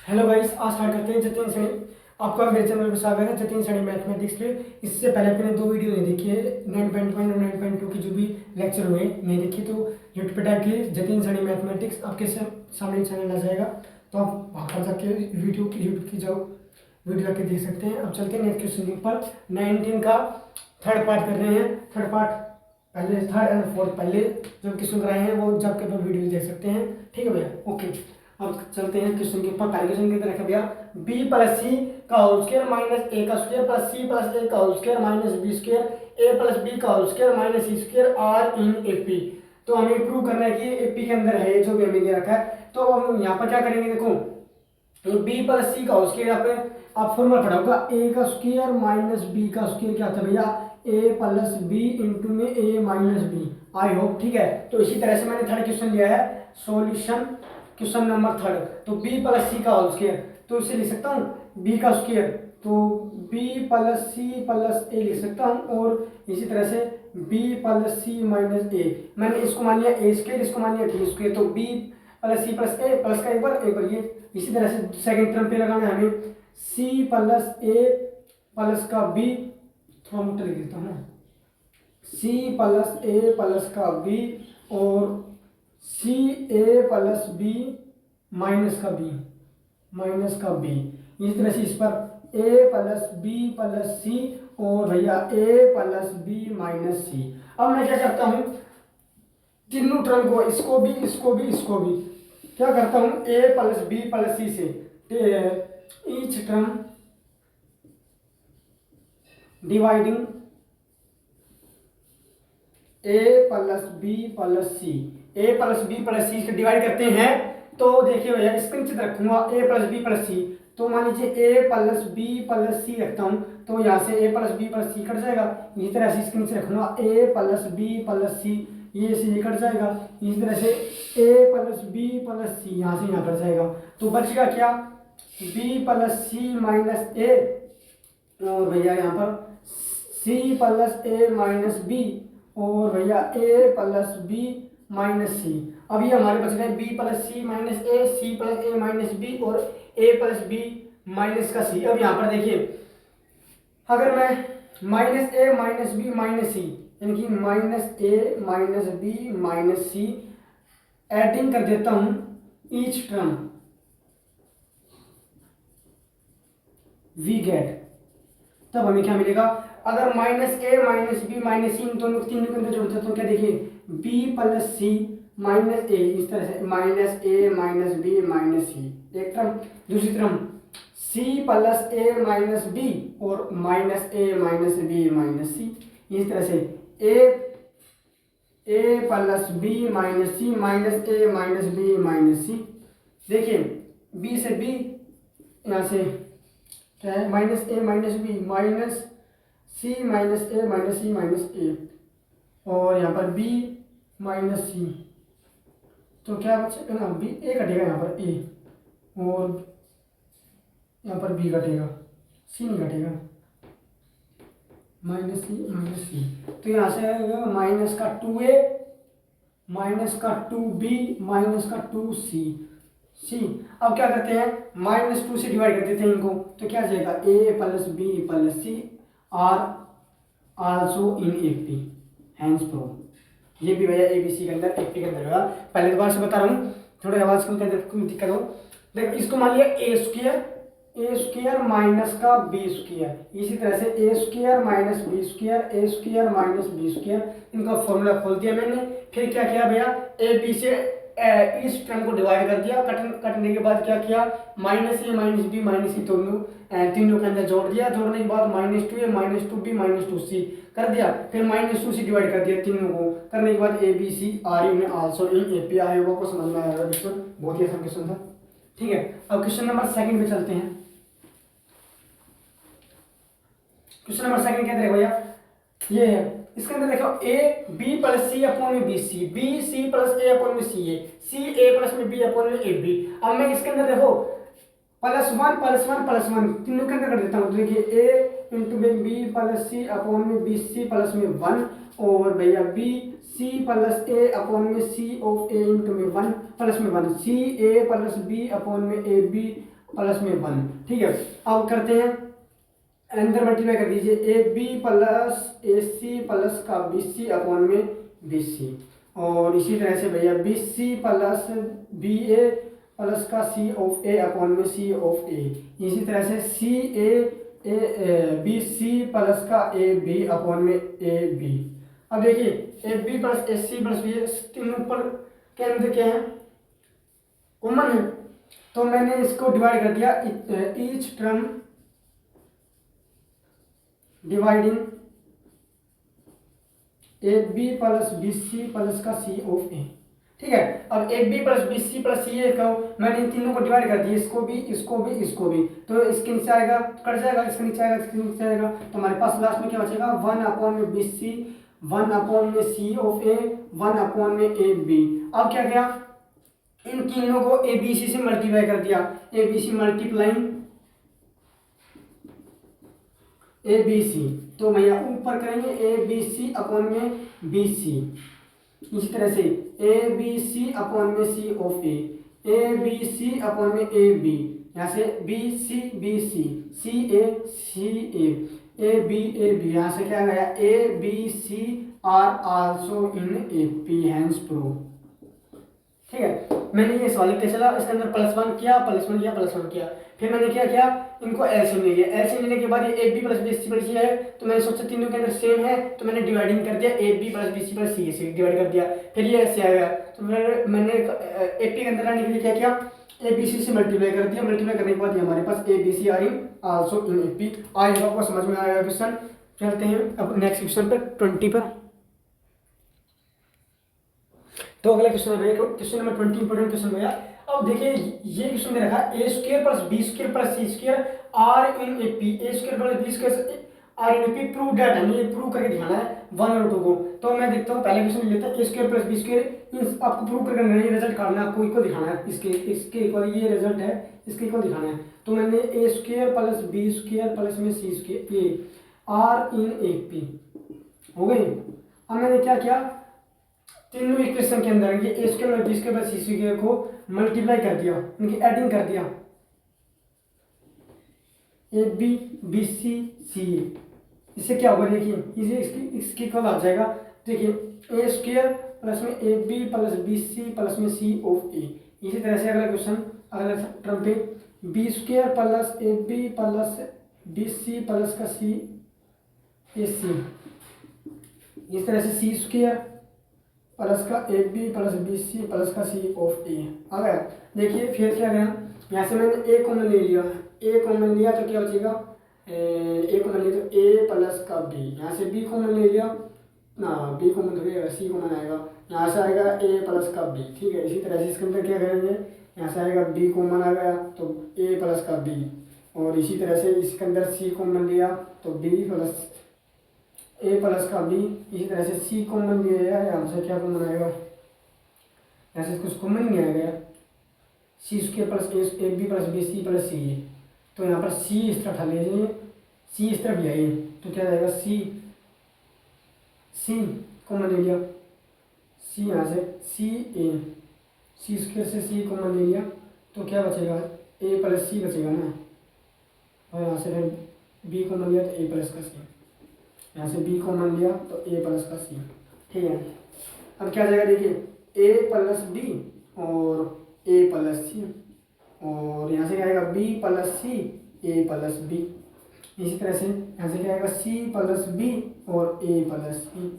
Hello guys, आज start करते हैं जतिन सैनी। आपका मेरे चैनल पर स्वागत है जतिन सैनी मैथमेटिक्स पे। इससे पहले अपने दो वीडियो नहीं देखी है, 9.1 और 9.2 की जो भी लेक्चर हुए नहीं देखी तो यूट्यूब पे टाइप कीजिए जतिन सैनी मैथमेटिक्स, आपके सामने चैनल आ जाएगा। तो आप वहाँ पर जाके यूट्यूब की जाओ वीडियो जाके देख सकते हैं। अब चलते हैं नेक्स्ट क्वेश्चन के ऊपर। 19 का थर्ड पार्ट कर रहे हैं। थर्ड पार्ट पहले, थर्ड एंड फोर्थ पहले जो क्वेश्चन कराए हैं वो जाके पर वीडियो देख सकते हैं। ठीक है भैया, ओके। अब चलते हैं क्वेश्चन के ऊपर। पहले क्वेश्चन की तरह रखा भैया, बी प्लस सी का होल स्क्वायर माइनस ए का square plus c plus a का whole square minus b square a plus b का whole square minus c square are in AP. तो हमें प्रूव करना है कि एपी के अंदर है जो भी हमें दे रखा है। तो हम यहाँ पर क्या करेंगे, देखो ये बी प्लस सी का होल स्क्वायर, यहाँ पे आप फॉर्मूला पढ़ा होगा, ए का स्क्वायर माइनस बी का स्क्वायर क्या होता है भैया, ए प्लस बी इंटू में ए माइनस बी। आई होप ठीक है। तो इसी तरह से मैंने थर्ड क्वेश्चन लिया है, सॉल्यूशन क्वेश्चन नंबर थर्ड। तो बी प्लस सी का होल स्क्वायर, तो इसे लिख सकता हूँ बी का स्क्वायर, तो बी प्लस सी प्लस ए लिख सकता हूँ। और इसी तरह से बी प्लस सी माइनस ए, मैंने इसको मान लिया ए स्क्वायर, इसको मान लिया डी स्क्वायर। तो बी प्लस सी प्लस ए प्लस का एक बार ये। इसी तरह से सेकंड टर्म पे लगाना है हमें, सी प्लस ए प्लस का बी, थोड़ा मोटा लिख देता हूँ ना, सी प्लस ए प्लस का बी और सी ए प्लस बी माइनस का बी, माइनस का बी। इस तरह से इस पर ए प्लस बी प्लस सी और भैया ए प्लस बी माइनस सी। अब मैं क्या करता हूँ, तीनों टर्म को, इसको भी इसको भी इसको भी क्या करता हूँ, a plus b plus c से each term dividing A plus b plus c, a plus b plus c से डिवाइड करते हैं। तो देखिए भैया, इसका नीचे रखूंगा ए प्लस बी प्लस सी, तो मान लीजिए ए प्लस बी प्लस सी रखता हूँ, तो यहाँ से ए प्लस बी प्लस सी कट जाएगा। इसी तरह से इसके नीचे रखूंगा ए प्लस बी प्लस सी, ये से ये कट जाएगा। इसी तरह से ए प्लस बी प्लस सी यहाँ से यहाँ कट जाएगा। तो बचेगा क्या, बी प्लस सी माइनस ए और भैया यहाँ पर सी प्लस ए माइनस बी और भैया ए प्लस बी माइनस सी। अब ये हमारे बच गए बी प्लस सी माइनस ए, सी प्लस ए माइनस बी और ए प्लस बी माइनस का सी। अब यहाँ पर देखिए, अगर मैं माइनस ए माइनस बी माइनस सी, यानी कि माइनस ए माइनस बी माइनस सी एडिंग कर देता हूं ईच टर्म, वी गेट, तब हमें क्या मिलेगा, अगर माइनस ए माइनस बी माइनस सी इन दोनों तीनों के अंदर जोड़ते हैं तो क्या देखिए, बी प्लस सी माइनस ए, इस तरह से माइनस ए माइनस बी माइनस सी एक टर्म, दूसरी टर्म सी प्लस ए माइनस बी और माइनस ए माइनस बी माइनस सी। इस तरह से ए प्लस बी माइनस सी माइनस ए माइनस बी माइनस सी। देखिए बी से बी, यहाँ से क्या है, माइनस ए माइनस बी माइनस सी माइनस ए माइनस सी माइनस ए, और यहाँ पर बी माइनस सी, तो क्या बचेगा ना, बी ए कटेगा यहाँ पर ए और यहाँ पर बी कटेगा, सी नहीं कटेगा, माइनस सी माइनस सी। तो यहाँ से आएगा माइनस का 2a माइनस का 2b माइनस का 2c सी। अब क्या करते हैं, -2 से डिवाइड कर देते हैं इनको, तो क्या जाएगा a plus b plus c are also in AP, hence prove. ये भी भैया एबीसी के अंदर एपी के अंदर होगा। पहले दोबारा से बता रहा हूँ, थोड़े आवाज के अंदर दिक्कत हो। देखो इसको मान लिया ए स्क्वायर माइनस का बी स्क्वायर, इसी तरह से ए स्क्वायर माइनस बी स्क्वायर, ए स्क्वायर माइनस बी स्क्वायर, इनका फॉर्मूला खोल दिया मैंने। फिर क्या किया भैया, ए बी से इस टर्म को डिवाइड कर दिया, कटने के बाद क्या किया, माइनस ए माइनस बी माइनस सी दोनों तीनों के अंदर जोड़ दिया। जोड़ने के बाद -2a -2b -2c कर दिया, फिर -2 से डिवाइड कर दिया तीनों को, करने के बाद a b c are in also in AP आए, वो को समझ में आएगा क्वेश्चन, बहुत ही आसान क्वेश्चन था। ठीक है, अब क्वेश्चन नंबर सेकंड पे चलते हैं। क्वेश्चन नंबर सेकंड क्या है भैया, ये है, इसके अंदर देखो a b plus c upon में b c, b c plus a upon में c a, c a plus में बी अपॉन में ए बी। अब मैं इसके अंदर देखो +1 +1 +1 तीनों के अंदर कर देता हूँ, तो देखिए ए इंटू में बी प्लस सी अपॉन में बी सी प्लस में 1 और भैया b c plus a upon में सी ऑफ ए इंटू में 1 प्लस में 1, सी ए प्लस बी अपॉन में ए बी प्लस में 1। ठीक है, अब करते हैं अंदर मल्टीप्लाई कर दीजिए, a b plus a c plus का बी सी अपॉन में बी सी, और इसी तरह से भैया b c plus b a plus का सी ऑफ ए अपॉन में सी ऑफ ए, इसी तरह से सी ए बी सी प्लस का ए बी अपॉन में ए बी। अब देखिए a b plus a c plus b, तीनों ऊपर के अंदर क्या है, कॉमन है, तो मैंने इसको डिवाइड कर दिया, each term dividing a b plus b c plus का सी ऑफ ए। ठीक है, अब a b plus b c plus c a का मैंने इन तीनों को डिवाइड कर दिया, इसको भी इसको भी इसको भी, तो इसके नीचे आएगा कट जाएगा, इसके नीचे आएगा इसके नीचे आएगा, तो हमारे पास लास्ट में क्या बचेगा, 1 अपॉन में बी सी, 1 अपॉन में सी ऑफ ए, 1 अपॉन में ए बी। अब क्या किया, इन तीनों को ए बी सी से मल्टीप्लाई कर दिया, a b c multiplying a b c, तो भैया ऊपर करेंगे ए बी सी अपॉन में बी सी, इसी तरह से ए बी सी अपॉन में c of a b c upon में ए बी, यहाँ से B C C A B, यहाँ से क्या गया, a b c are also in A P, hence prove. ठीक है, मैंने ये सवाल क्या चला, इसके अंदर +1 किया, +1 किया, +1 किया, फिर मैंने क्या किया, इनको एलसीएम ले लिया, एलसीएम लेने के बाद ये a b plus b c plus c है, तो मैंने सोचा तीनों के अंदर सेम है, तो मैंने डिवाइडिंग कर दिया, a b plus b c plus c से डिवाइड कर दिया, फिर ये ऐसे आएगा, तो मैंने ए पी के अंदर आने के लिए क्या किया, ए बी सी से मल्टीप्लाई कर दिया, मल्टीप्लाई करने के बाद ये हमारे पास a b c are in also in A P. आज आपको समझ में आएगा क्वेश्चन। चलते हैं अब नेक्स्ट क्वेश्चन पर 20 पर। तो अगला क्वेश्चन है क्वेश्चन नंबर 20, इंपोर्टेंट क्वेश्चन भैया। अब देखिए ये क्वेश्चन दे रखा है, a square plus b square plus c square are in A P, a square plus b square are in A P, prove that, हमें ये प्रूव करके दिखाना है 1 और 2 को। तो मैं देखता हूँ, पहले क्वेश्चन लेता है, a square plus b square, आपको प्रूव करके नहीं, रिजल्ट काटना है, आपको इक्वल दिखाना है, इसके इक्वल ये रिजल्ट है, इसके इक्वल दिखाना है। तो मैंने a square plus b square plus में c square a are in A P हो गई। अब मैंने क्या किया, तीनों इक्वेशन के अंदर ये ए स्क्वायर और B square plus c square को मल्टीप्लाई कर दिया, इनकी एडिंग कर दिया, ए बी बी सी सी, इससे क्या होगा देखिए, इसे इसकी इक्वल आ जाएगा। देखिए ए स्क्वायर प्लस में a b plus b c plus में सी ऑफ ए। इसी तरह से अगला क्वेश्चन, अगला टर्म पे b square plus a b plus b c plus का सी ए सी, इस तरह से सी स्क्वायर प्लस का a b plus b c plus का सी ऑफ ए आ गया। देखिए फिर क्या गया, यहाँ से मैंने ए कॉमन ले लिया, ए कॉमन लिया तो क्या बचेगा, ए कॉमन लिया तो ए प्लस का बी, यहाँ से बी कॉमन ले लिया ना, बी कॉमन तो आएगा, सी कॉमन आएगा, यहाँ से आएगा ए प्लस का बी। ठीक है, इसी तरह से इसके अंदर क्या करेंगे, यहाँ से आएगा बी कॉमन आ गया तो ए प्लस का बी, और इसी तरह से इसके अंदर सी कॉमन लिया तो बी प्लस ए प्लस का बी, इसी तरह से सी कॉमन लिया, यहाँ से क्या कॉमन आएगा, यहाँ से कुछ कॉमन नहीं आएगा, c square plus a b plus b c plus c a, तो यहाँ पर सी इस तरफ ले जाइए, सी इस तरफ ले आइए, तो क्या जाएगा सी कॉमन ले लिया, सी यहाँ से सी ए, सी स्क्वायर से सी कॉमन ले लिया तो क्या बचेगा, ए प्लस सी बचेगा ना, और यहाँ से फिर बी कॉमन लिया तो ए प्लस का सी, यहाँ से बी कॉमन लिया तो ए प्लस का सी। ठीक है, अब क्या जाएगा देखिए, ए प्लस बी और ए प्लस सी, और यहाँ से क्या आएगा B plus c a plus B, इसी तरह से यहाँ से क्या आएगा सी प्लस बी और ए प्लस सी,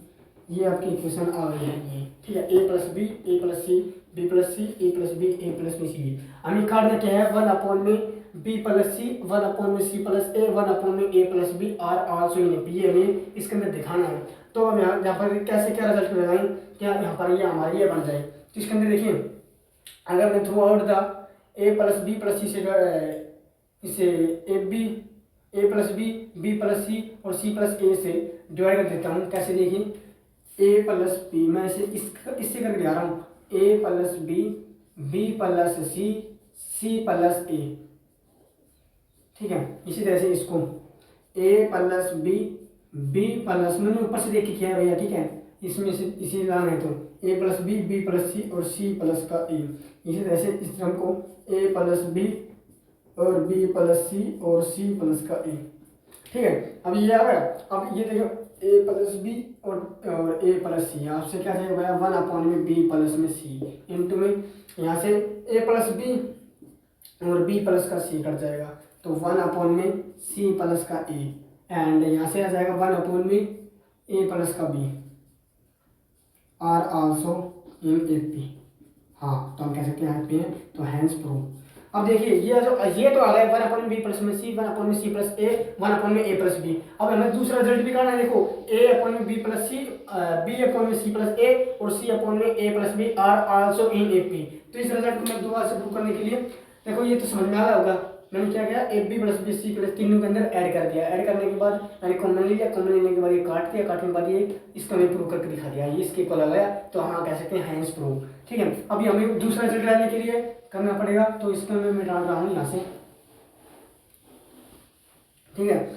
ये आपकी इक्वेशन आ गई है ये। ठीक है, ए plus b a plus C B plus c a plus b a plus b सी। हमें काटना क्या है, 1 अपॉन में बी प्लस सी, 1 अपॉन में सी प्लस ए, 1 अपॉन में a plus b are also in a, ये हमें इसके अंदर दिखाना है। तो हम यहाँ पर कैसे क्या रिजल्ट लगाएं, क्या यहाँ पर ये हमारी ये बन जाए, तो इसके अंदर देखिए, अगर मैं throughout the a plus b plus c से इसे a plus b plus c और सी प्लस ए से डिवाइड कर देता हूँ, कैसे देखिए, ए प्लस बी, मैं इसे इससे करके दिखा रहा हूँ, a plus b plus c plus a. ठीक है, इसी तरह से इसको ए प्लस बी प्लस, मैंने ऊपर से देख के किया है भैया। ठीक है, इसमें से इसी लाना है तो a plus b plus c और सी प्लस का ए, इसी तरह से इस टर्म को ए प्लस बी और बी प्लस सी और सी प्लस का ए। ठीक है, अब ये आ गया। अब ये देखो ए प्लस बी और ए प्लस सी, आपसे क्या चाहिए भैया 1 में बी प्लस में सी इंटू में यहाँ से ए प्लस बी और बी प्लस का सी कट जाएगा तो 1 में सी प्लस का ए एंड यहाँ से आ जाएगा 1 में ए प्लस का b are also in A P. हाँ, तो हम कह सकते हैं यहाँ पे हैं तो हैंस प्रूव। अब देखिए ये तो आ गया 1 बी प्लस में सी, 1 में सी प्लस ए, 1 में ए प्लस बी। अब हमें दूसरा रिजल्ट भी करना है। देखो ए में बी प्लस सी, बी में सी प्लस ए और सी में a plus b are also in A P. तो इस रिजल्ट को मैं दोबारा से प्रूव करने के लिए देखो ये तो समझ में आ रहा होगा, मैंने क्या किया a b plus b c plus तीनों के अंदर ऐड कर दिया। ऐड करने के बाद मैंने कॉमन ले लिया, कॉमन लेने के बाद ये काट दिया, काटने के बाद ये इसका मैं प्रूव करके दिखा दिया, ये इसके इक्वल आ गया। तो हाँ कह सकते हैं हैंस प्रूव। ठीक है, अभी हमें दूसरा रिजल्ट लाने के लिए करना पड़ेगा, तो इसका मैं डाल रहा हूँ यहाँ से। ठीक है,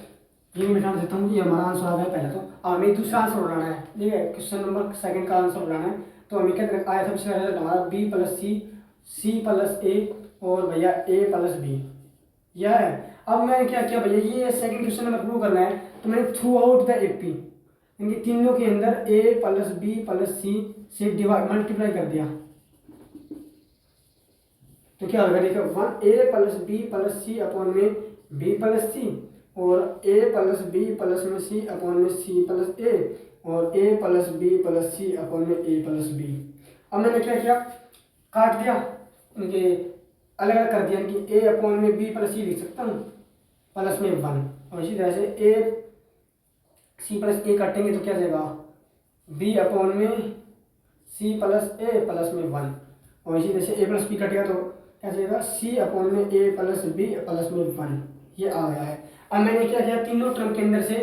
ये मैं डाल देता हूँ, ये हमारा आंसर आ गया पहले। तो अब हमें दूसरा आंसर उड़ाना है। ठीक है, क्वेश्चन नंबर 2 का आंसर उड़ाना है। तो हमें क्या आया था पिछला रिजल्ट हमारा बी प्लस सी, सी प्लस ए और भैया ए प्लस बी, यह है। अब मैंने क्या किया भैया, ये सेकंड क्वेश्चन नंबर प्रूव करना है तो मैंने थ्रू आउट द एपी इनके तीनों के अंदर ए प्लस बी प्लस सी से डिवाइड मल्टीप्लाई कर दिया। तो क्या होगा देखो 1 ए plus b plus c upon में बी प्लस सी और ए प्लस बी प्लस में सी अपॉन में सी प्लस ए और ए plus b plus c upon में ए प्लस बी। अब मैंने क्या किया, काट दिया, इनके अलग अलग कर दिया कि ए अपॉन में बी प्लस सी लिख सकता हूँ प्लस में 1 और इसी तरह से ए सी प्लस ए काटेंगे तो क्या जाएगा बी अपॉन में सी प्लस ए प्लस में 1 और इसी तरह से ए प्लस बी कटेगा तो क्या जाएगा सी अपॉन में ए प्लस बी प्लस में 1, ये आ गया है। अब मैंने क्या किया, तीनों टर्म के अंदर से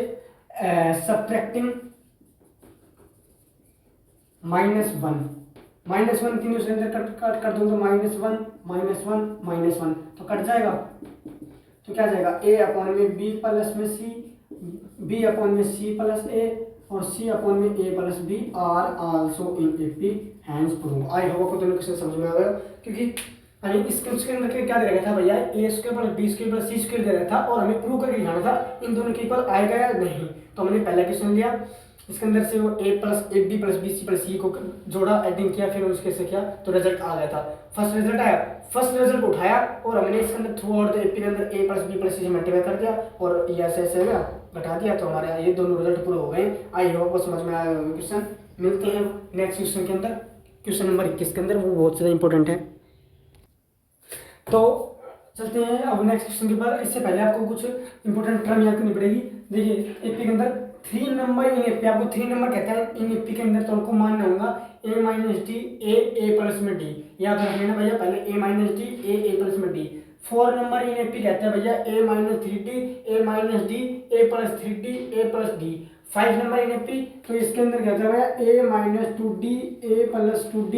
-1 तीनों से अंदर कट कर दूँ तो -1 तो कट जाएगा। तो क्या जाएगा ए अपॉन में बी प्लस में सी, बी अपॉन में सी प्लस ए और सी अपॉन में a plus b are also in A P hence prove. I hope आपको दोनों क्वेश्चन समझ में आ गया, क्योंकि इस क्वेश्चन के अंदर क्या दे रखा था भैया a square plus b square plus c square दे रखा था और हमें प्रूव करके दिखाना था इन दोनों के इक्वल आएगा या नहीं। तो हमने पहला क्वेश्चन लिया, इसके अंदर से वो a b plus b c plus c को जोड़ा, एडिंग किया, फिर उसके से किया तो रिजल्ट आ गया था। फर्स्ट रिजल्ट आया, फर्स्ट रिजल्ट उठाया और हमने इसके अंदर थ्रू आउट द एपी के अंदर ए प्लस बी प्लस सी से मल्टीप्लाई कर दिया और ये ऐसे ऐसे गया घटा दिया, तो हमारे ये दोनों रिजल्ट पूरे हो गए। आई होप आपको समझ में आया क्वेश्चन। मिलते हैं नेक्स्ट क्वेश्चन के अंदर, क्वेश्चन नंबर 21 के अंदर, वो बहुत ज़्यादा इंपॉर्टेंट है। तो चलते हैं अब नेक्स्ट क्वेश्चन के बाद। इससे पहले आपको कुछ इंपॉर्टेंट टर्म याद करनी पड़ेगी। देखिए एपी के अंदर 3 नंबर इन एपी, आपको 3 नंबर कहता है इन एपी के अंदर, तो हमको मानना होगा a minus d a plus में डी, याद रख लेना भैया पहले a minus d a plus में डी। 4 नंबर इन एपी कहता है भैया a minus 3D a plus 3D a plus d. 5 number in AP तो इसके अंदर कहता है भैया a minus 2D A plus 2D।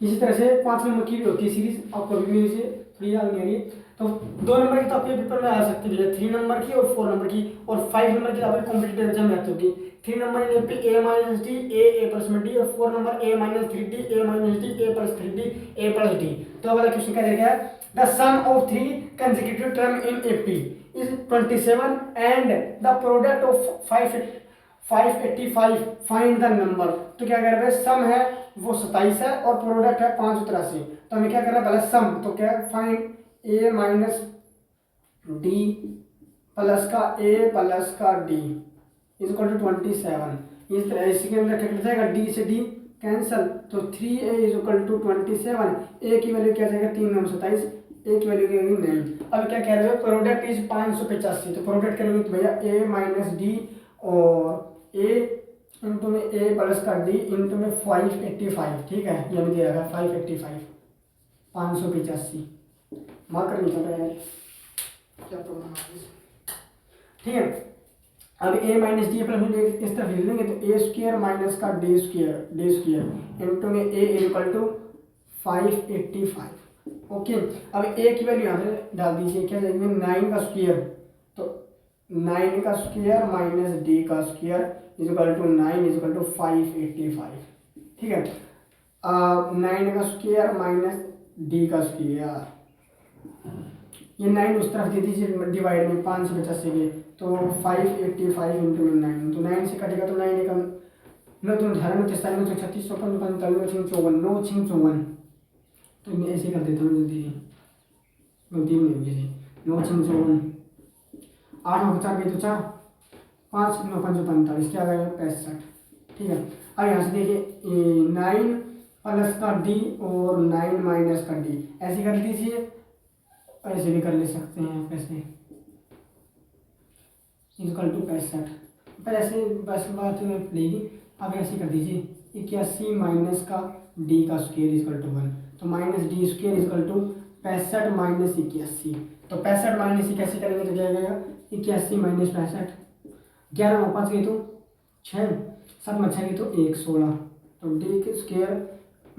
इसी तरह से 5 नंबर की भी होती है सीरीज, आपको अभी मेरे से थोड़ी याद नहीं आ रही। तो 2 नंबर की तो आपके पेपर में आ सकती है, 3 नंबर की और 4 नंबर की, और 5 नंबर की आपके कॉम्पिटिटिव एग्जाम में आती होगी। 3 नंबर इन पे a minus d a plus में डी और 4 number a minus 3D a minus d a plus 3D a plus d. तो अगला क्वेश्चन क्या रहेगा, the sum of 3 consecutive term in AP is 27 and the product of 585 find the number. तो क्या कर रहे हैं, सम है वो 27 है और प्रोडक्ट है 583। तो हमें क्या करना है, पहले सम, तो क्या फाइंड ए माइनस डी प्लस का ए प्लस का डी इज इक्वल टू 27। इस तरह इसके अंदर क्या कर जाएगा, डी से डी कैंसल, तो 3a इज इक्वल टू 27। ए की वैल्यू क्या जाएगा 3 9 27, ए की वैल्यू क्या होगी 9। अब क्या कह रहे हो, प्रोडक्ट इज 585, तो प्रोडक्ट करेंगे तो भैया ए माइनस डी और ए इंटू में ए प्लस का डी इंटू में 585। ठीक है, ये हमें दिया है 585 585 मार्क करनी पड़ता है क्या प्रॉब्लम है। ठीक है, अब a माइनस डी प्लस इस तरफ लिख लेंगे तो ए स्क्वायर माइनस का डी स्क्वायर इंटू में a इक्वल टू 585। ओके, अब a की वैल्यू यहाँ पे डाल दीजिए, क्या जाएगी 9 का स्क्वायर, तो 9 का स्क्वायर माइनस डी का square is equal to 9 is equal to 585। ठीक है, 9 का स्क्वायर माइनस डी का स्क्वायर ये 9 उस तरफ दे दीजिए डिवाइड में, 5 से 85 के, तो 585 इंटू 9, तो 9 से कटेगा तो 9 एकम 9 तुम 18 9 43 9 36 54 45 9 6 54 9 6 54, तो मैं ऐसे कर देता हूँ जल्दी, गलती नहीं होगी जी। 9 6 54, 8 9 4 तो 4, 5 9 5 45, क्या आएगा 65। ठीक है, अब यहाँ से देखिए 9 प्लस का डी और 9 माइनस का डी, ऐसे कर दीजिए, ऐसे भी कर ले सकते हैं कैसे, इक्वल टू 65, पर ऐसे बस बात लेगी। अब ऐसे कर दीजिए 81 माइनस का डी का स्क्वायर इक्वल टू 1, तो minus d square equal to 65 minus 81, तो 65 माइनस 81 करेंगे तो क्या आएगा 81 माइनस 65, 11 में 5 गई तो 6, 7 में 6 गई तो 1 16, तो डी के स्क्वायर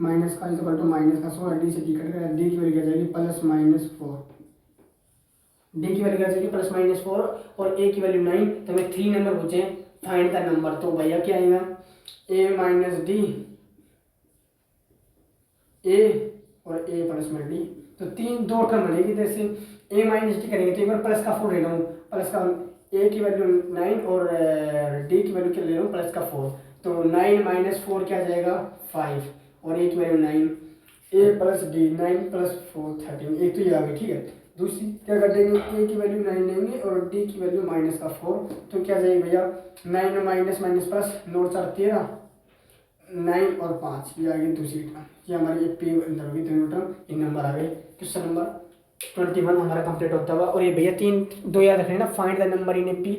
माइनस का इक्वल टू माइनस का 16, डी से डी कट गया, डी की वैल्यू क्या जाएगी प्लस माइनस 4, डी की वैल्यू क्या जाएगी प्लस माइनस 4 और ए की वैल्यू 9, तो हमें 3 नंबर पूछे फाइंड द नंबर, तो भैया क्या आएगा ए माइनस डी, ए और ए प्लस में डी, तो 2 टर्म बनेगी। जैसे ए माइनस डी करेंगे तो एक बार प्लस का 4 ले रहा हूँ, प्लस का ए की वैल्यू 9 और डी की वैल्यू क्या ले रहा हूँ प्लस का 4, तो 9 माइनस 4 क्या जाएगा 5 और ए की वैल्यू 9, ए प्लस डी 9 प्लस 4 13, एक तो ये आ गई। ठीक है, दूसरी क्या कर देंगे ए की वैल्यू 9 लेंगे और डी की वैल्यू माइनस का 4, तो क्या जाएगा भैया 9 माइनस माइनस प्लस 9 4 13, 9 और 5, ये आ गई दूसरी टर्म, ये हमारी पी अंदर होगी दोनों टर्म, इन नंबर आ गए। क्वेश्चन नंबर 21 हमारा कंप्लीट होता हुआ। और ये भैया 2 याद रख लेना, find the number in P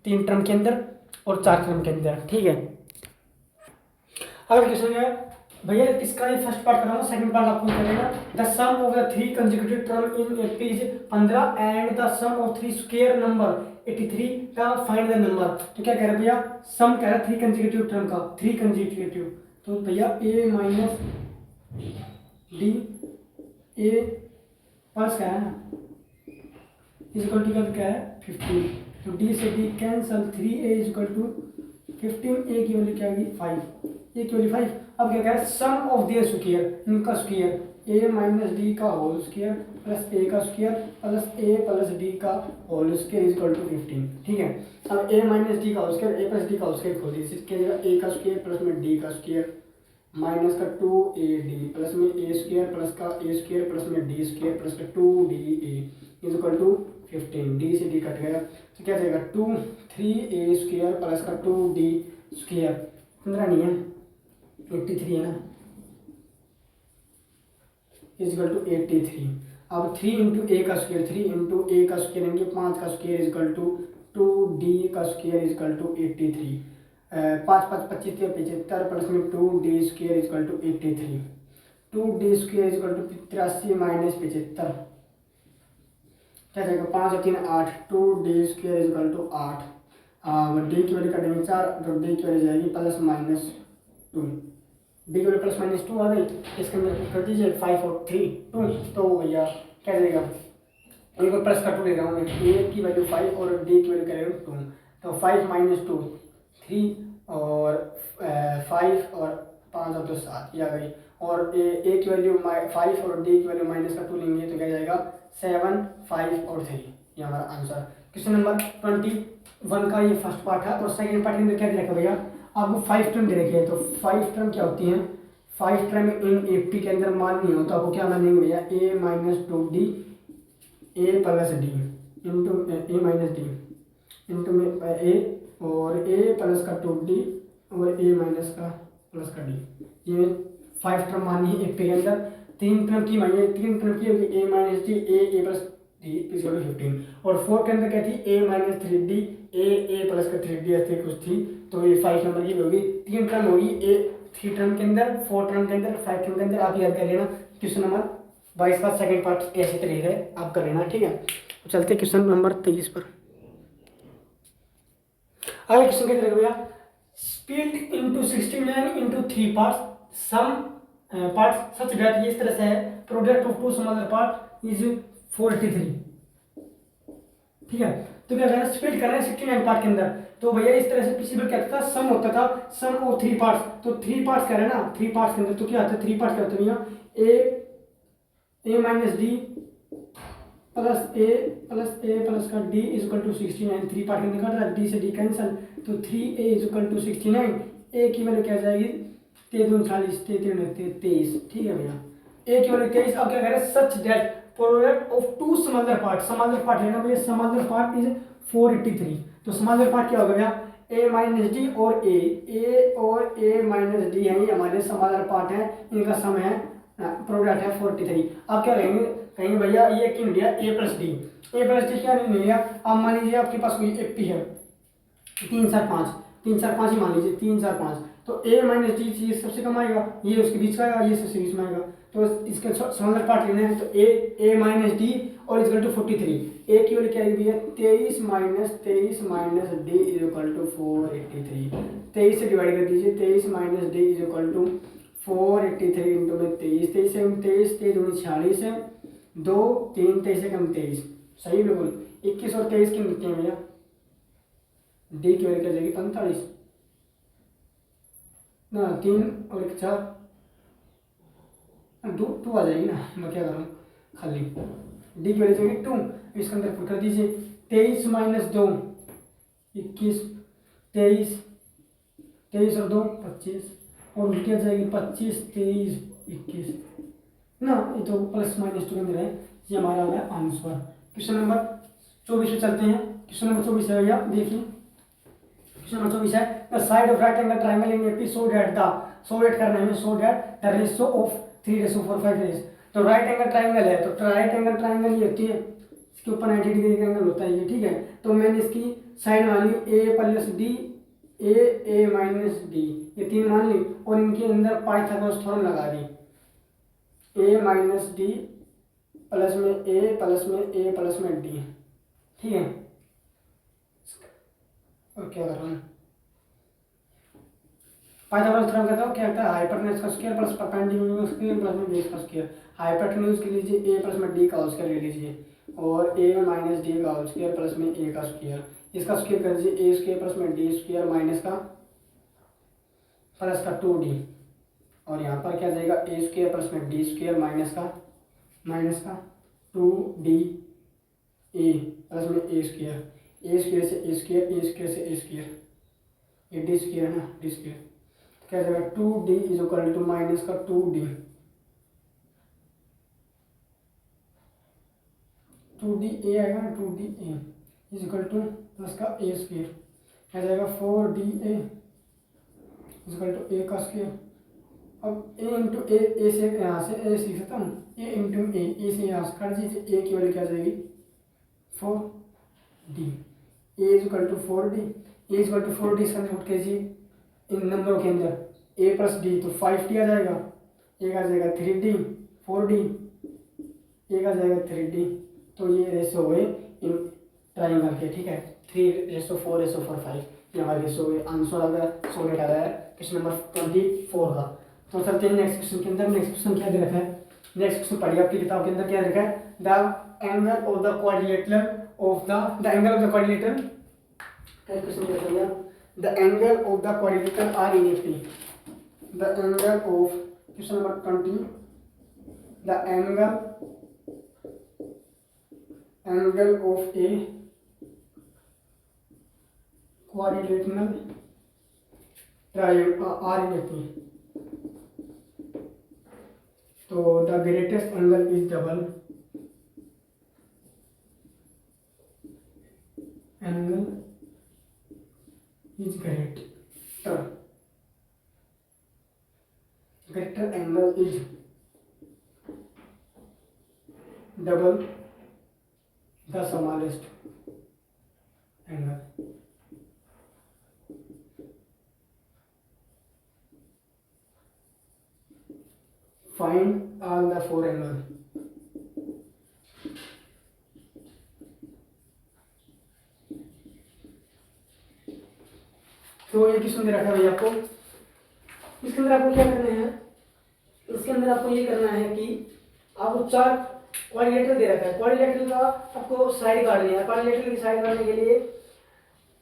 3 term के अंदर और 4 टर्म के अंदर। ठीक है, अगर क्वेश्चन है भैया इसका ये फर्स्ट पार्ट कराऊंगा, सेकंड पार्ट आपको कर लेना। The sum of the 3 consecutive term in AP is 15 and the sum of 3 square number 83 का फाइंड द नंबर। तो क्या कह रहा है भैया, सम कह रहा है 3 कंसेक्यूटिव टर्म का, 3 कंसेक्यूटिव, तो भैया a minus d, a plus क्या है ना इक्वल टू क्या है 15, तो डी से d cancel, 3a equal to 15, a की वैल्यू क्या आएगी 5, ए की वैल्यू 5। अब क्या कह रहा है सम ऑफ देयर स्क्वायर, इनका स्क्वायर ए माइनस डी का होल स्क्वायर प्लस ए का स्क्वायर प्लस ए प्लस डी का होल स्क्वायर इक्वल टू 15। ठीक है, अब ए माइनस डी का whole square, a plus D का होल स्क्वायर खोल दीजिए, क्या जाएगा ए का स्क्वायर प्लस में डी का स्क्वायर माइनस का 2ad प्लस में ए स्क्वायर प्लस का ए स्क्वायर प्लस में डी स्क्वायर प्लस का 2da इक्वल टू 15, डी से डी कट गया, तो क्या जाएगा 3a स्क्वायर प्लस का 2d स्क्वायर, 15 नहीं है 83 है ना, इक्वल टू 83। अब 3 इंटू ए का स्क्वायर, 3 इंटू ए का स्क्वायर यानी 5 का स्क्वायर इक्वल टू 2d का स्क्वायर इक्वल टू 83, 5 5 25 75 प्लस में 2d square equal to 83, 2d square equal to 83 minus 75, क्या जाएगा 5 और 3 8, 2d square equal to 8, d की वैल्यू कटेंगे 4, तो डी की वैल्यू जाएगी प्लस माइनस 2, डी की वैल्यू प्लस माइनस 2 आ गई, इसके अंदर कर दीजिए 5 और 3 2, तो भैया क्या जाएगा एक बार प्लस का 2 ले रहा हूँ मैं, ए की वैल्यू 5 और डी की वैल्यू क्या ले रहा हूँ 2, तो 5 माइनस 2 3 और 5 और 5 और 2 7, ये आ गई, और ए की वैल्यू 5 और डी की वैल्यू माइनस का 2 लेंगे तो क्या जाएगा 7 5 और 3, ये हमारा आंसर। क्वेश्चन नंबर 21 का ये फर्स्ट पार्ट है। और सेकंड पार्ट के अंदर क्या दे रखा भैया, आपको 5 टर्म दे रखे हैं, तो 5 टर्म क्या होती हैं, 5 टर्म इन एपी के अंदर मान नहीं हो तो आपको क्या मानेंगे भैया a minus 2d A plus D into A minus D into में ए और ए प्लस का 2d और ए माइनस का प्लस का डी, ये 5 टर्म मानी है एपी के अंदर। 3 टर्म की मानिए, 3 टर्म की होगी a minus d a plus d equal to 15, और 4 के अंदर क्या थी ए माइनस 3d ए प्लस का 3d ऐसे कुछ थी, तो ये 5 नंबर की होगी। 3 टर्म होगी ए 3 टर्म के अंदर, 4 टर्म के अंदर, 5 टर्म के अंदर, आप याद कर लेना। क्वेश्चन नंबर 22 का सेकंड पार्ट ऐसे तरीके है आप कर लेना। ठीक है, तो चलते क्वेश्चन नंबर 23 पर। अगला क्वेश्चन क्या भैया, split into 69 into 3 parts, some parts such that, ये इस तरह से है, product of two smaller part is 43। ठीक है, तो क्या करना है स्प्लिट करना है 69 पार्ट के अंदर, तो भैया इस तरह से पिछले क्या था सम होता था, सम ऑफ 3 पार्ट्स, तो 3 पार्ट्स कह रहे हैं ना, 3 पार्ट्स के अंदर तो क्या आता है 3 पार्ट्स क्या होते हैं भैया ए माइनस डी प्लस का d is equal to 69, 3 part में निकल रहा है, डी से डी कैंसल, तो 3a इज इक्वल टू 69, ए की वैल्यू क्या जाएगी 43, 23, ठीक है भैया, ए की वैल्यू 23। अब क्या कह रहे हैं, such that product of two smaller part लेना भैया, स्मॉलर पार्ट इज 483, तो स्मॉलर पार्ट क्या होगा भैया, a माइनस डी और a और a माइनस डी है, ये हमारे स्मॉलर पार्ट है, इनका सम है, प्रोडक्ट है 43। अब क्या कहेंगे भैया ये क्यों लिया a प्लस डी क्या नहीं लिया। अब मान लीजिए आपके पास कोई एक पी है 3 4 5 ही मान लीजिए 3 4 5, तो a माइनस डी ये सबसे कम आएगा, ये उसके बीच का आएगा, ये सबसे बीच में आएगा, तो इसके स्मॉलर पार्ट लेने हैं, तो a माइनस डी और इज इक्वल टू 43, a की वैल्यू क्या आएगी भैया 23 minus d is equal to 483, 23 से डिवाइड कर दीजिए, 23 minus d is equal to 483 into में 23, 23 से 23, 23 46 है, 2 3 23 से कम 23, सही बिल्कुल, 21 और 23 की मिलती है भैया, डी की वैल्यू क्या जाएगी 45 ना, 3 और 1 4, 2 आ जाएगी ना, मैं क्या करूँ खाली, डी की वैल्यू जाएगी 2, इसके अंदर पुट कर दीजिए, 23 माइनस 2 21, 23 और 2 25, और क्या जाएगी 25 23 21 ना, ये तो प्लस माइनस 2 के अंदर है, ये हमारा हो गया आंसर। क्वेश्चन नंबर 24 पे चलते हैं, क्वेश्चन नंबर 24 है भैया, देखिए क्वेश्चन नंबर 24 है, the side of right angle triangle in AP so that करना है, so that the ratio of 3:4 5 तो राइट एंगल ट्रायंगल है, तो राइट एंगल ट्रायंगल ये होती है, इसके ऊपर 90 डिग्री का एंगल होता है ये, ठीक है, तो मैंने इसकी साइड मान ली a plus D a minus D, ये 3 मान ली, और इनके अंदर पाइथागोरस थ्योरम लगा दी, a माइनस डी प्लस में a प्लस में डी, ठीक है, और क्या कर रहा हूँ, पाइथागोरस थ्योरम कहता हूँ क्या कहता है, हाइपोटेन्यूज का square plus perpendicular square plus में बेस का स्क्वायर, हाइपोटेन्यूज के लीजिए a प्लस में d का होल स्क्वायर ले लीजिए, और a माइनस डी का होल स्क्वायर प्लस में a का स्क्वायर, इसका स्क्वायर कर दीजिए a स्क्वायर प्लस में d स्क्वायर माइनस का प्लस का 2d, और यहाँ पर क्या जाएगा a स्क्वायर प्लस में d स्क्वायर माइनस का 2d a प्लस में a स्क्वायर से a स्क्वायर, ये d स्क्वायर ना, d स्क्वायर क्या जाएगा 2d is equal to minus का 2d a आएगा ना, 2d a is equal to plus का a स्क्वायर, क्या जाएगा 4d a is equal to a का स्क्वायर। अब a इंटू a से यहाँ से a सीख सकता हूँ, a इंटू a से यहाँ से काट दीजिए, a की वैल्यू क्या जाएगी 4d, a is equal to 4d, a is equal to 4d, इसका पुट कीजिए इन नंबरों के अंदर a प्लस डी, तो 5d आ जाएगा, एक आ जाएगा 3d 4d, एक आ जाएगा 3d, तो ये रेशो हुए इन ट्राइंगल के, ठीक है, 3:4:4 5, ये हमारे रेशो हुए, आंसर आ गया, सॉल्व आ रहा है क्वेश्चन नंबर 24 का। तो चलते हैं नेक्स्ट क्वेश्चन के अंदर, नेक्स्ट क्वेश्चन क्या दे रखा है, नेक्स्ट क्वेश्चन पढ़िए आपकी किताब के अंदर क्या दे रखा है, the angle of the quadrilateral of the angle of the quadrilateral, क्या क्वेश्चन दे रखा है, the angle of the quadrilateral are in AP, the angle of question number 20, the angle of a quadrilateral triangle are in AP, so the greatest angle is double angle is greater angle is double the smallest angle. Find all the 4 angles. तो ये question दे रखा है भैया आपको, इसके अंदर आपको क्या करना है, इसके अंदर आपको ये करना है कि आपको 4 क्वाड्रिलेटरल दे रखा है, क्वाड्रिलेटरल का आपको साइड काटनी है, क्वाड्रिलेटरल की साइड काटने के लिए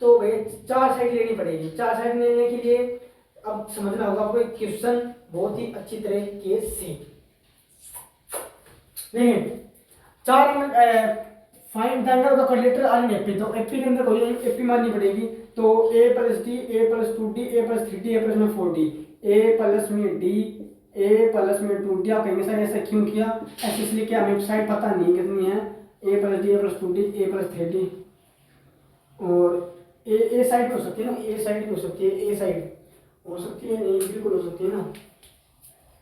तो भाई 4 साइड लेनी पड़ेगी, 4 साइड लेने के लिए अब समझना होगा आपको एक क्वेश्चन बहुत ही अच्छी तरीके से, नहीं चार angle find the angle of quadrilateral are in AP, तो एपी के अंदर कोई एपी माननी पड़ेगी, तो a plus d, a plus two d, a plus three d, a plus में फोर डी, ए प्लस में डी, ए प्लस में टू डी। आप कहेंगे सर ऐसा क्यों किया, ऐसे इसलिए कि हमें साइड पता नहीं कितनी है, ए plus d, a plus two d, a plus three D, और ए साइड हो सकती है ना, ए साइड हो सकती है, ए साइड हो सकती है, नहीं बिल्कुल हो सकती है ना,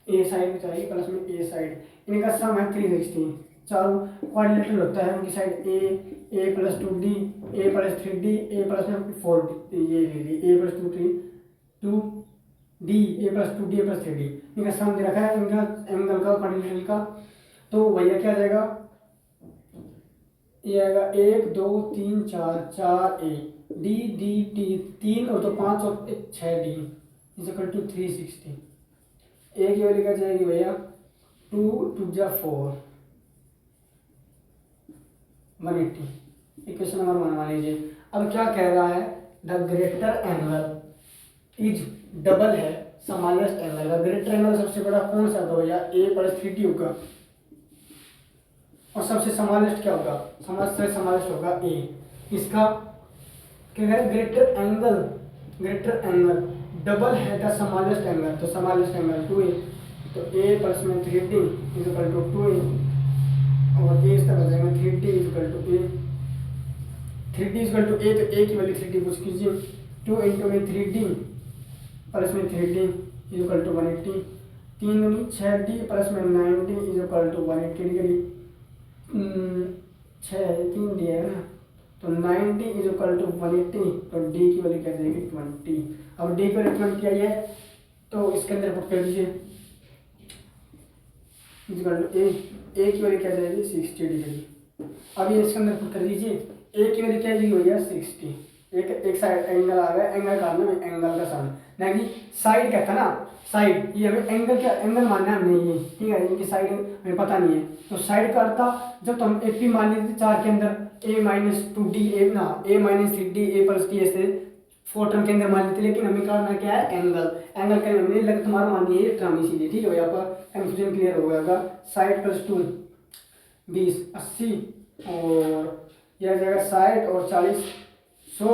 ए साइड चाहिए प्लस में ए साइड, इनका सम है 360। चारों क्वाड्रिलेटरल होता है, उनकी side A plus two d, a plus three d, a plus में फोर डी, ये ले ली ए plus two d, a plus two d, a plus three D, इनका सम दे रखा है इनका एंगल का क्वाड्रिलेटरल का। तो भैया क्या आ जाएगा, ये आएगा 1 2 3 4 4 ए डी डी डी 3 और तो 5 और 6 डी इज इक्वल टू 360। ए की वैल्यू क्या जाएगी भैया 2 2 जा 4 180। इक्वेशन नंबर 1 मान लीजिए। अब क्या कह रहा है, the greater angle is double है स्मॉलेस्ट एंगल का। ग्रेटर एंगल सबसे बड़ा कौन सा होगा भैया, ए प्लस थ्री डी होगा, और सबसे स्मॉलेस्ट क्या होगा, सबसे स्मॉलेस्ट होगा ए। इसका क्या है, ग्रेटर एंगल डबल है द स्मॉलेस्ट एंगल, तो स्मॉलेस्ट एंगल 2a, तो a प्लस में 3d is equal to 2a, और a इस तरह जाएगा 3d is equal to a, 3d is equal to a, तो a की वैल्यू 3d पुट कीजिए, 2 इंटू में 3d प्लस में 3d इज इक्वल टू 180, 3 दूनी 6d प्लस में 9d is equal to 180 degree, 6 3 दिया है ना, तो 90 इज इक्वल टू 180, तो डी की वैल्यू क्या जाएगी 20। अब डी की वैल्यू 20 आई है, तो इसके अंदर पुट कर दीजिए इज इक्वल टू ए की वैल्यू क्या जाएगी 60 डिग्री। अब ये इसके अंदर पुट कर दीजिए, ए की वैल्यू क्या जाएगी भैया 60। एक साइड एंगल आ गया, एंगल का नाम है एंगल का सम, ना कि साइड कहता है ना, साइड ये हमें एंगल क्या एंगल मानना है हमने, ये ठीक है, इनकी साइड हमें पता नहीं है, तो साइड का अर्थ जब तो हम ए पी मान लेते चार के अंदर a minus two d a ना a minus three d a plus d ऐसे 4 टर्म के अंदर मान लेते, लेकिन हमें करना क्या है एंगल, एंगल का हमने लग तुम्हारा मानिए ये टर्म, इसीलिए ठीक है भैया आपका कंफ्यूजन क्लियर हो गया। साइड प्लस 2 20 80, और यह आ जाएगा 60 और 40 100,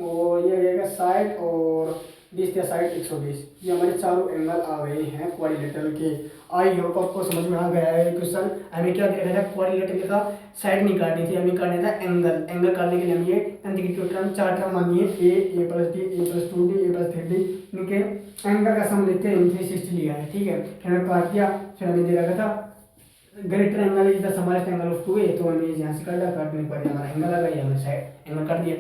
और ये रहेगा 60 और 20 या 60 120। ये हमारे चारों एंगल आ गए हैं क्वाड्रिलेटरल के। आई होप आपको समझ में आ गया है क्वेश्चन। हमें क्या दिया था, क्वाड्रिलेटरल का साइड नहीं काटनी थी, हमें काटना था एंगल। एंगल काटने के लिए हम ये टर्म 4 टर्म मानिए ए plus d, a plus two d, a plus three D, इनके एंगल का सम लेते हैं 360 लिया है, ठीक है। फिर हमें काट दिया, फिर हमें दे रखा था greater angle is the smallest angle of 2a, तो हमें यहाँ से काटने पर हमारा एंगल आ गया, हमने साइड एंगल काट दिया।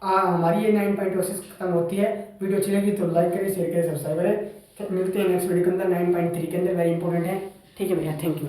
हमारी ये 9.06 खत्म होती है। वीडियो अच्छी लगी तो लाइक करें, शेयर करें, सब्सक्राइब करें। मिलते हैं नेक्स्ट वीडियो के अंदर 9.3 के अंदर, वेरी इंपॉर्टेंट है, ठीक है भैया, थैंक यू।